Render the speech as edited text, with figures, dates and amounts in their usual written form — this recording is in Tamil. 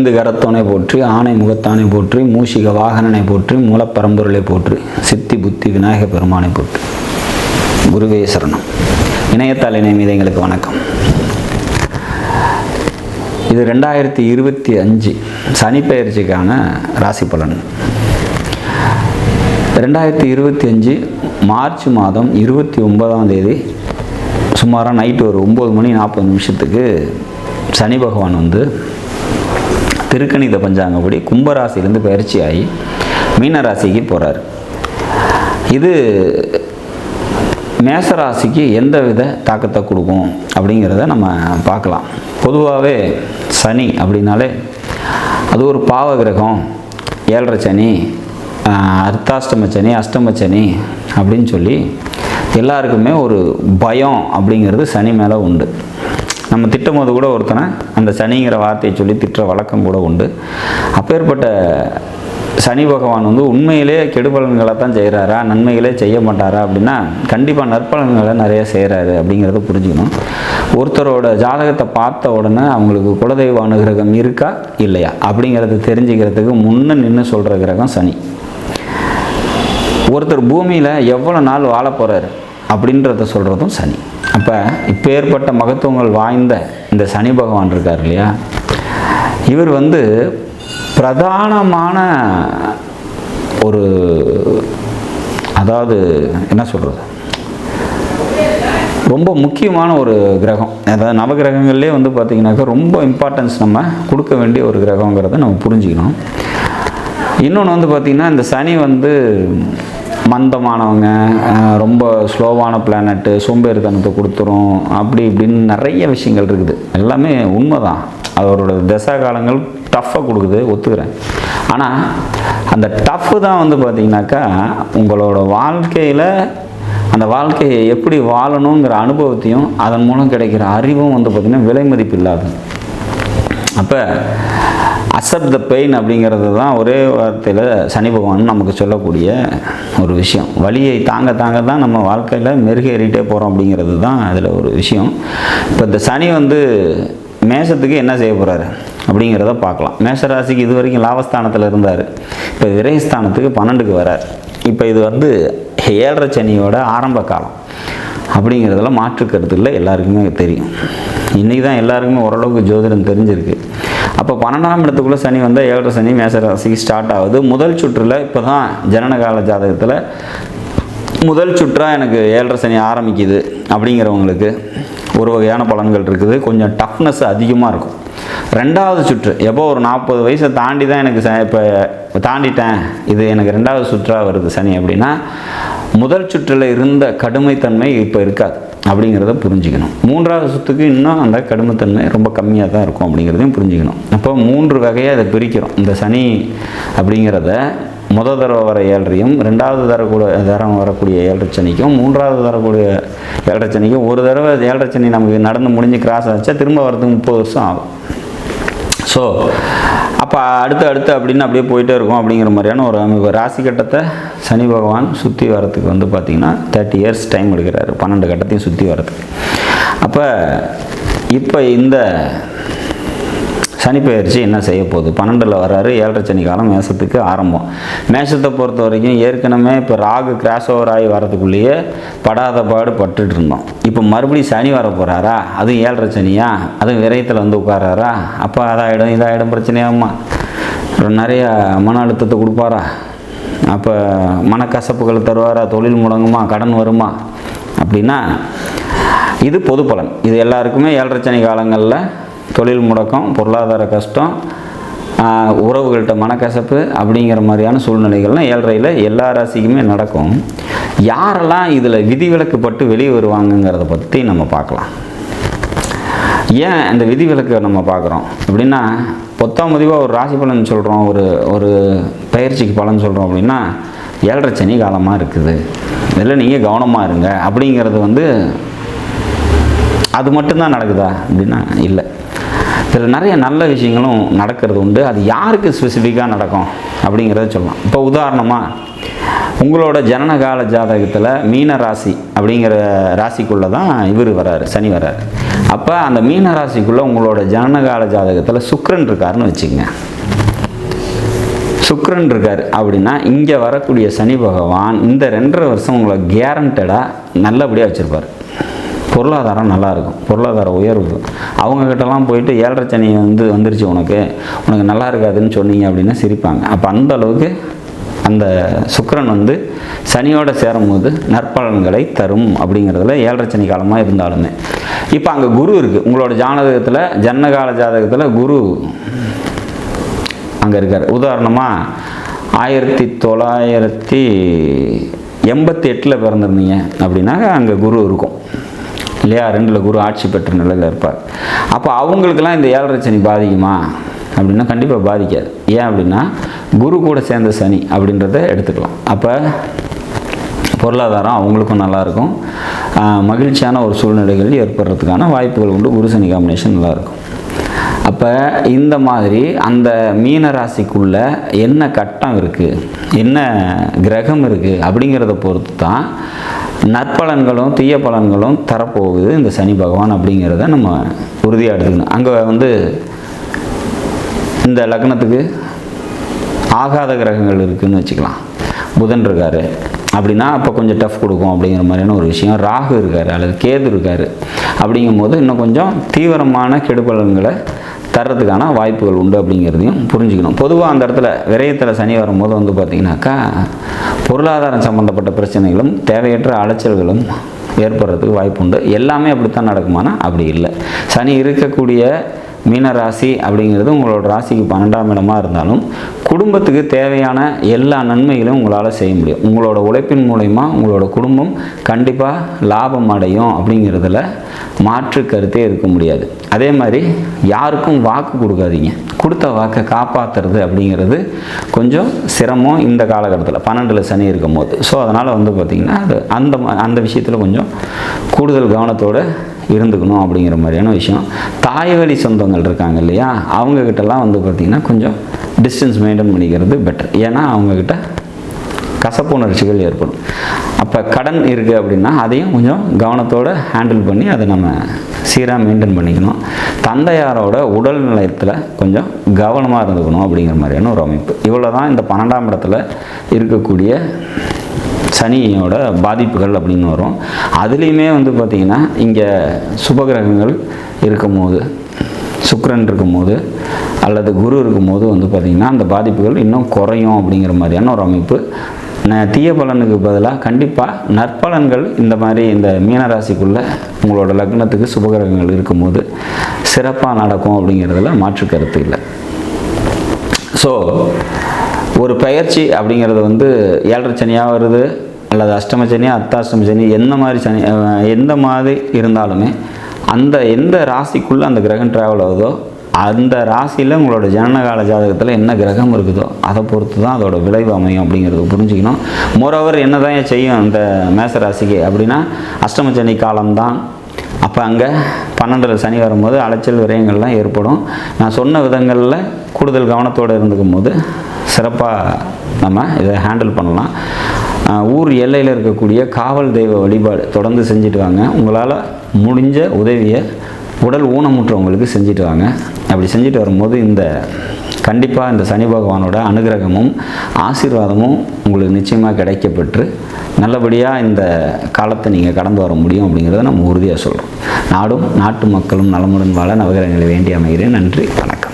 ஐந்து கரத்தோனை போற்றி, ஆணை முகத்தானை போற்றி, மூஷிக வாகனனை போற்றி, மூலப்பரம்பொருளை போற்றி, சித்தி புத்தி விநாயக பெருமானை போற்றி. குருவே சரணம். இணையத்தாள் இணைய மீது எங்களுக்கு வணக்கம். இது 2025 சனி பெயர்ச்சிக்கான ராசி பலன். 2025 மார்ச் மாதம் 29ஆம் தேதி சுமாராக நைட்டு ஒரு 9:40 சனி பகவான் வந்து திருக்கணித பஞ்சாங்கப்படி கும்பராசிலேருந்து பயிற்சி ஆகி மீனராசிக்கு போகிறார். இது மேசராசிக்கு எந்த வித தாக்கத்தை கொடுக்கும் அப்படிங்கிறத நம்ம பார்க்கலாம். பொதுவாகவே சனி அப்படின்னாலே அது ஒரு பாவ கிரகம், 7.5 சனி, அர்த்தாஷ்டம சனி, அஷ்டம சனி அப்படின்னு சொல்லி எல்லாருக்குமே ஒரு பயம் அப்படிங்கிறது சனி மேலே உண்டு. நம்ம திட்டும் போது கூட ஒருத்தனை அந்த சனிங்கிற வார்த்தையை சொல்லி திட்டுற வழக்கம் கூட உண்டு. அப்பேற்பட்ட சனி பகவான் வந்து உண்மையிலே கெடுபலன்களை தான் செய்கிறாரா, நன்மைகளே செய்ய மாட்டாரா அப்படின்னா கண்டிப்பாக நற்பலன்களை நிறைய செய்கிறாரு அப்படிங்கிறத புரிஞ்சுக்கணும். ஒருத்தரோட ஜாதகத்தை பார்த்த உடனே அவங்களுக்கு குலதெய்வ அனுகிரகம் இருக்கா இல்லையா அப்படிங்கிறத தெரிஞ்சுக்கிறதுக்கு முன்ன நின்று சொல்கிற கிரகம் சனி. ஒருத்தர் பூமியில் எவ்வளோ நாள் வாழ போகிறாரு அப்படின்றத சொல்கிறதும் சனி. அப்போ இப்போ ஏற்பட்ட மகத்துவங்கள் வாய்ந்த இந்த சனி பகவான் இருக்கார் இல்லையா, இவர் வந்து பிரதானமான ஒரு, அதாவது என்ன சொல்கிறது, ரொம்ப முக்கியமான ஒரு கிரகம். அதாவது நவகிரகங்கள்லேயே வந்து பார்த்திங்கனாக்கா ரொம்ப இம்பார்ட்டன்ஸ் நம்ம கொடுக்க வேண்டிய ஒரு கிரகங்கிறத நம்ம புரிஞ்சுக்கணும். இன்னொன்று வந்து பார்த்திங்கன்னா இந்த சனி வந்து மந்தமானவங்க, ரொம்ப ஸ்லோவான பிளானட்டு, சோம்பேறித்தனத்தை கொடுத்துரும், அப்படி இப்படின்னு நிறைய விஷயங்கள் இருக்குது. எல்லாமே உண்மை தான். அவரோட தசா காலங்கள் டஃப்பாக கொடுக்குது, ஒத்துக்கிறேன். ஆனால் அந்த டஃப்பு தான் வந்து பார்த்திங்கனாக்கா உங்களோட வாழ்க்கையில் அந்த வாழ்க்கையை எப்படி வாழணுங்கிற அனுபவத்தையும் அதன் மூலம் கிடைக்கிற அறிவும் வந்து பார்த்திங்கன்னா விலை மதிப்பு இல்லாது. அப்போ அக்செப்ட் த பெயின் அப்படிங்கிறது தான் ஒரே வார்த்தையில் சனி பகவான் நமக்கு சொல்லக்கூடிய ஒரு விஷயம். வலியை தாங்க தாங்க தான் நம்ம வாழ்க்கையில் மெருகேறிட்டே போகிறோம் அப்படிங்கிறது தான் அதில் ஒரு விஷயம். இப்போ இந்த சனி வந்து மேஷத்துக்கு என்ன செய்ய போகிறாரு அப்படிங்கிறத பார்க்கலாம். மேஷராசிக்கு இது வரைக்கும் லாபஸ்தானத்தில் இருந்தார், இப்போ விரயஸ்தானத்துக்கு 12க்கு வரார். இப்போ இது வந்து 7.5 சனியோட ஆரம்ப காலம் அப்படிங்கிறதுல மாற்று கருத்து இல்லை, எல்லாருக்குமே தெரியும். இன்றைக்கி தான் எல்லாருக்குமே ஓரளவுக்கு ஜோதிடம் தெரிஞ்சிருக்கு. அப்போ 12ஆம் இடத்துக்குள்ளே சனி வந்தால் 7.5 சனி மேசராசிக்கு ஸ்டார்ட் ஆகுது. முதல் சுற்றில் இப்போ தான் ஜனனகால ஜாதகத்தில் முதல் சுற்றாக எனக்கு 7.5 சனி ஆரம்பிக்குது அப்படிங்கிறவங்களுக்கு ஒரு வகையான பலன்கள் இருக்குது. கொஞ்சம் டஃப்னஸ் அதிகமாக இருக்கும். 2வது சுற்று எப்போ ஒரு 40 வயசை தாண்டி தான் எனக்கு இப்போ தாண்டிட்டேன், இது எனக்கு 2வது சுற்றாக வருது சனி அப்படின்னா முதல் சுற்றில் இருந்த கடுமைத்தன்மை இப்போ இருக்காது அப்படிங்கிறத புரிஞ்சுக்கணும். 3வது சுற்றுக்கு இன்னும் அந்த கடுமைத்தன்மை ரொம்ப கம்மியாக தான் இருக்கும் அப்படிங்கிறதையும் புரிஞ்சுக்கணும். அப்போ 3 வகையாக இதை பிரிக்கிறோம். இந்த சனி அப்படிங்கிறத முதல் தடவை வர 7.5யும், 2வது தரம் வரக்கூடிய 7.5 சனிக்கும், 3வது வரக்கூடிய 7.5 சனிக்கும், ஒரு தடவை 7.5 சனி நமக்கு நடந்து முடிஞ்சு கிராஸ் ஆச்சா திரும்ப வரதுக்கு 30 வருஷம் ஆகும். ஸோ அப்போ அடுத்து அப்படின்னு அப்படியே போயிட்டே இருக்கும் அப்படிங்கிற மாதிரியான ஒரு அமைப்பு. ராசி கட்டத்தை சனி பகவான் சுற்றி வரத்துக்கு வந்து பார்த்திங்கன்னா 30 இயர்ஸ் டைம் எடுக்கிறாரு, 12 கட்டத்தையும் சுற்றி வரத்துக்கு. அப்போ இப்போ இந்த சனி பெயர்ச்சி என்ன செய்ய போகுது? 12ல் வர்றாரு, 7.5 சனி காலம் மேஷத்துக்கு ஆரம்பம். மேஷத்தை பொறுத்த வரைக்கும் ஏற்கனவே இப்போ ராகு கிராஸ் ஓவர் ஆகி வரதுக்குள்ளேயே படாத பாடு பட்டுட்டு இருந்தோம். இப்போ மறுபடியும் சனி வர போகிறாரா, அதுவும் 7.5 சனியா, அதுவும் விரயத்தில் வந்து உட்காராரா, அப்போ அதாகிடும் இதாகிடும் பிரச்சனையாகுமா, நிறைய மன அழுத்தத்தை கொடுப்பாரா, அப்போ மனக்கசப்புகள் தருவாரா, தொழில் முடங்குமா, கடன் வருமா அப்படின்னா இது பொது பலன். இது எல்லாருக்குமே 7.5 சனி காலங்களில் தொழில் முடக்கம், பொருளாதார கஷ்டம், உறவுகள்கிட்ட மனக்கசப்பு அப்படிங்கிற மாதிரியான சூழ்நிலைகள்லாம் 7.5ல் எல்லா ராசிக்குமே நடக்கும். யாரெல்லாம் இதில் விதிவிலக்குப்பட்டு வெளியே வருவாங்கங்கிறத பற்றி நம்ம பார்க்கலாம். ஏன் இந்த விதிவிலக்கை நம்ம பார்க்குறோம் அப்படின்னா, பொத்தாம் முடிவாக ஒரு ராசி பலன் சொல்கிறோம், ஒரு பயிற்சிக்கு பலன் சொல்கிறோம் அப்படின்னா 7.5 சனி காலமாக இருக்குது, இதில் நீங்கள் கவனமாக இருங்க அப்படிங்கிறது வந்து அது மட்டும்தான் நடக்குதா அப்படின்னா இல்லை. இதில் நிறைய நல்ல விஷயங்களும் நடக்கிறது உண்டு. அது யாருக்கு ஸ்பெசிஃபிக்காக நடக்கும் அப்படிங்கிறத சொல்லலாம். இப்போ உதாரணமாக உங்களோட ஜனனகால ஜாதகத்தில் மீன ராசி அப்படிங்கிற ராசிக்குள்ளே தான் இவர் வராரு, சனி வராரு. அப்போ அந்த மீன ராசிக்குள்ளே உங்களோட ஜனனகால ஜாதகத்தில் சுக்கிரன் இருக்காருன்னு வச்சுக்கங்க. சுக்கிரன் இருக்கார் அப்படின்னா இங்கே வரக்கூடிய சனி பகவான் இந்த 2.5 வருஷம் உங்களை கேரண்டடாக நல்லபடியாக வச்சுருப்பார். பொருளாதாரம் நல்லாயிருக்கும், பொருளாதார உயர்வு. அவங்கக்கிட்டலாம் போயிட்டு 7.5 சனி வந்துருச்சு உனக்கு நல்லா இருக்காதுன்னு சொன்னீங்க அப்படின்னா சிரிப்பாங்க. அப்போ அந்த அளவுக்கு அந்த சுக்கிரன் சனியோட சேரும்போது நற்பலன்களை தரும் அப்படிங்கிறதுல 7.5 சனி காலமாக இருந்தாலுமே. இப்போ அங்கே குரு இருக்குது உங்களோட ஜாதகத்தில், ஜனனகால ஜாதகத்தில் குரு அங்கே இருக்கார். உதாரணமாக 1988 பிறந்திருந்தீங்க அப்படின்னாக்க அங்கே குரு இருக்கும் இல்லையா? 2ல் குரு ஆட்சி பெற்ற நிலையில் இருப்பார். அப்போ அவங்களுக்கெல்லாம் இந்த 7.5 சனி பாதிக்குமா அப்படின்னா கண்டிப்பாக பாதிக்காது. ஏன் அப்படின்னா குரு கூட சேர்ந்த சனி அப்படின்றத எடுத்துக்கலாம். அப்போ பொருளாதாரம் அவங்களுக்கும் நல்லாயிருக்கும், மகிழ்ச்சியான ஒரு சூழ்நிலைகள் ஏற்படுறதுக்கான வாய்ப்புகள் உண்டு. குரு சனி காம்பினேஷன் நல்லாயிருக்கும். அப்போ இந்த மாதிரி அந்த மீன ராசிக்குள்ளே என்ன கட்டம் இருக்குது, என்ன கிரகம் இருக்குது அப்படிங்கிறத பொறுத்து தான் நற்பலன்களும் தீய பலன்களும் தரப்போகுது இந்த சனி பகவான் அப்படிங்கிறத நம்ம உறுதியாக எடுத்துக்கணும். அங்கே இந்த லக்னத்துக்கு ஆகாத கிரகங்கள் இருக்குதுன்னு வச்சுக்கலாம். புதன் இருக்கார் அப்படின்னா அப்போ கொஞ்சம் டஃப் கொடுக்கும் அப்படிங்கிற மாதிரியான ஒரு விஷயம். ராகு இருக்கார் அல்லது கேது இருக்கார் அப்படிங்கும் போது இன்னும் கொஞ்சம் தீவிரமான கெடுபலன்களை தர்றதுக்கான வாய்ப்புகள் உண்டு அப்படிங்கிறதையும் புரிஞ்சுக்கணும். பொதுவாக அந்த இடத்துல விரயத்தில் சனி வரும்போது பார்த்திங்கனாக்கா பொருளாதாரம் சம்மந்தப்பட்ட பிரச்சனைகளும் தேவையற்ற அலைச்சல்களும் ஏற்படுறதுக்கு வாய்ப்பு உண்டு. எல்லாமே அப்படித்தான் நடக்குமானா அப்படி இல்லை. சனி இருக்கக்கூடிய மீன ராசி அப்படிங்கிறது உங்களோட ராசிக்கு 12ஆம் இடமாக இருந்தாலும் குடும்பத்துக்கு தேவையான எல்லா நன்மைகளையும் உங்களால் செய்ய முடியும். உங்களோட உழைப்பின் மூலயமா உங்களோட குடும்பம் கண்டிப்பாக லாபம் அடையும் அப்படிங்கிறதுல மாற்று கருத்தே இருக்க முடியாது. அதே மாதிரி யாருக்கும் வாக்கு கொடுக்காதீங்க. கொடுத்த வாக்கை காப்பாற்றுறது அப்படிங்கிறது கொஞ்சம் சிரமம் இந்த காலகட்டத்தில் 12ல் சனி இருக்கும் போது. ஸோ அதனால் பார்த்திங்கன்னா அது அந்த விஷயத்தில் கொஞ்சம் கூடுதல் கவனத்தோடு இருந்துக்கணும் அப்படிங்கிற மாதிரியான விஷயம். தாய் வழி சொந்தங்கள் இருக்காங்க இல்லையா, அவங்கக்கிட்டலாம் பார்த்திங்கன்னா கொஞ்சம் டிஸ்டன்ஸ் மெயின்டைன் பண்ணிக்கிறது பெட்டர். ஏன்னா அவங்கக்கிட்ட கசப்புணர்ச்சிகள் ஏற்படும். அப்போ கடன் இருக்குது அப்படின்னா அதையும் கொஞ்சம் கவனத்தோடு ஹேண்டில் பண்ணி அதை நம்ம சீராக மெயின்டைன் பண்ணிக்கணும். தந்தையாரோட உடல் நிலையத்தில் கொஞ்சம் கவனமாக இருந்துக்கணும் அப்படிங்கிற மாதிரியான ஒரு அமைப்பு. இவ்வளோ தான் இந்த 12ஆம் இடத்துல இருக்கக்கூடிய சனியோட பாதிப்புகள் அப்படின்னு வரும். அதுலேயுமே பார்த்திங்கன்னா இங்கே சுபகிரகங்கள் இருக்கும்போது, சுக்கிரன் இருக்கும்போது அல்லது குரு இருக்கும்போது பார்த்திங்கன்னா அந்த பாதிப்புகள் இன்னும் குறையும் அப்படிங்கிற மாதிரியான ஒரு அமைப்பு. தீய பலனுக்கு பதிலாக கண்டிப்பாக நற்பலன்கள் இந்த மாதிரி இந்த மீனராசிக்குள்ளே உங்களோட லக்னத்துக்கு சுபகிரகங்கள் இருக்கும்போது சிறப்பாக நடக்கும் அப்படிங்கிறதுல மாற்று கருத்து இல்லை. ஸோ ஒரு பயிற்சி அப்படிங்கிறது 7.5 சனியாக வருது அல்லது அஷ்டம சனி, அர்த்தாஷ்டம சனி, எந்த மாதிரி இருந்தாலுமே அந்த எந்த ராசிக்குள்ளே அந்த கிரகம் ட்ராவல் ஆகுதோ அந்த ராசியில் உங்களோட ஜனனகால ஜாதகத்தில் என்ன கிரகம் இருக்குதோ அதை பொறுத்து தான் அதோட விளைவு அமையும் அப்படிங்கிறது புரிஞ்சுக்கணும். மோரோவர் என்ன தான் செய்யும் இந்த மேச ராசிக்கு அப்படின்னா அஷ்டம சனி காலம்தான். அப்போ அங்கே 12ல் சனி வரும்போது அலைச்சல் விரயங்கள்லாம் ஏற்படும். நான் சொன்ன விதங்களில் கூடுதல் கவனத்தோடு இருந்துக்கும் போது சிறப்பாக நம்ம இதை ஹேண்டில் பண்ணலாம். ஊர் எல்லையில் இருக்கக்கூடிய காவல் தெய்வ வழிபாடு தொடர்ந்து செஞ்சுட்டு வாங்க. உங்களால் முடிஞ்ச உதவியை உடல் ஊனமுற்றவங்களுக்கு செஞ்சுட்டு வாங்க. அப்படி செஞ்சுட்டு வரும்போது கண்டிப்பாக இந்த சனி பகவானோட அனுகிரகமும் ஆசீர்வாதமும் உங்களுக்கு நிச்சயமாக கிடைக்கப்பெற்று நல்லபடியாக இந்த காலத்தை நீங்கள் கடந்து வர முடியும் அப்படிங்கிறத நம்ம உறுதியாக சொல்கிறோம். நாடும் நாட்டு மக்களும் நலமுடன் வாழ நவகிரகங்களை வேண்டி அமைகிறேன். நன்றி, வணக்கம்.